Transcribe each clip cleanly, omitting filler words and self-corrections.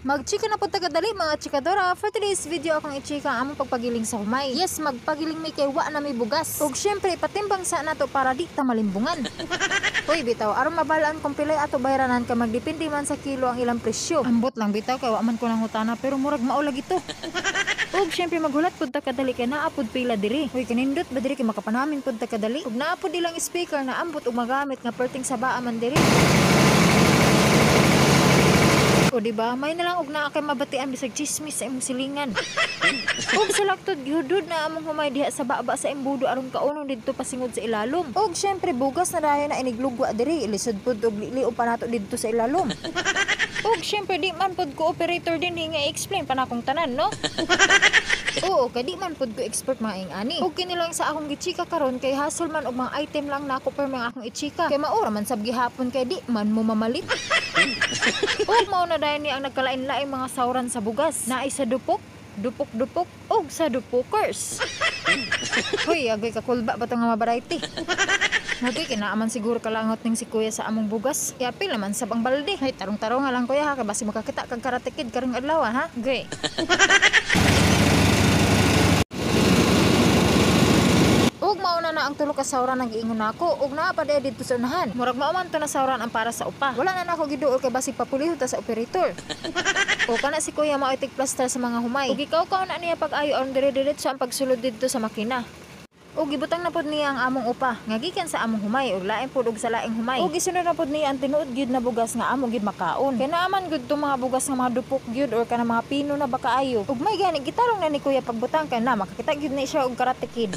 Magchika na po tagadali mga chikadora. For today's video akong ichika ang among pagpagiling sa humay. Yes, magpagiling mi kay wa na may bugas. Ug syempre patimbang sa nato para di ta malimbungan. Hoy bitaw, aron mabalaan kung pilay ato bayranan ka magdepende man sa kilo ang ilang presyo. Ambot lang bitaw kay wa man ko nang utana pero murag maulag ito. Ug syempre maghulat pud ta kadali kay naapod pila diri. Hoy kanindot ba diri kay makapanamin pud ta kadali. Ug naapod ilang speaker na ambot ug magamit nga perting sa baa man diri. O diba, may nalang og naa kay mabatian bisag chismis sa imong silingan. Og sa laktod gyudod na among humay diha sa baba sa imbudo aron kaunon didto pasingod sa ilalom. Og syempre bugas na dayon na iniglugwa diri, ilisod pud og liliw pa nato didto sa ilalom. Og syempre di man pud ko operator din nga i-explain pa na akong tanan, no? Oo, kay di man pud ko expert maing ani. Og kini lang sa akong gichika karon kay hasol man og mga item lang nako per mga akong ichika. Kay maura man sab gihapon kay di man mo mamalit. Og mao na dayon ni ang nagkalain-laing mga sauran sa bugas. Naay sa dupok, dupok-dupok og sa dupokers. Hoy, agay ka kulba ba to nga variety? Nagay kinaaman siguro kalangot ning si kuya sa among bugas. Iapil naman sab ang balde. Hay tarong-tarong nga lang kuya ha kay basi makakita kag Karate Kid karong adlaw ha. Gay. Ug mauna na ang tulo ka sauran ang giingon nako ug naa pa didto sa unahan. Murag mao man to na sauran ang para sa upa. Wala na nako giduol kay basig papulihon ta sa operator. O kana si kuya mao itik plaster sa mga humay. Ug ikaw kaon na niya pag-ayo aron dire-diretso ang pagsulod didto sa makina. Ug gibutang na pod niya ang among upa nga gikan sa among humay ug lain pod og sa laing humay. Ug gisunod na pod niya ang tinuod gyud na bugas nga amo gyud makaon. Kay naaman gyud tong mga bugas nga mga dupok gyud or kana mga pino na bakaayo. Ug may gani gitarong na ni kuya pagbutang kay na makakita gyud na siya og Karate Kid.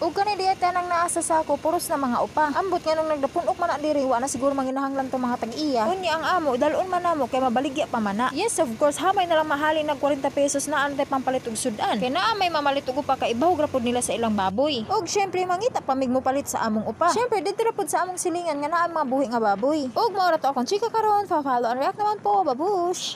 Ug kani diya tanang naa sa sako puros na mga upa. Ambot nga nung nagdapunok man na diri wa na siguro manginahanglan tong mga tag-iya. Unya ang amo dalon man namo kay mabaligya pa man na. Yes, of course, hamay na lang mahalin nag 40 pesos na antay pampalit og sudan. Kay naa may mamalit og upa kay ibaw ra pod nila sa ilang baboy. Ug syempre mangita pamig mo palit sa among upa. Syempre didto ra pod sa among silingan nga naa mga buhi nga baboy. Ug mao ra to akong chika karon, follow and react naman po, babush.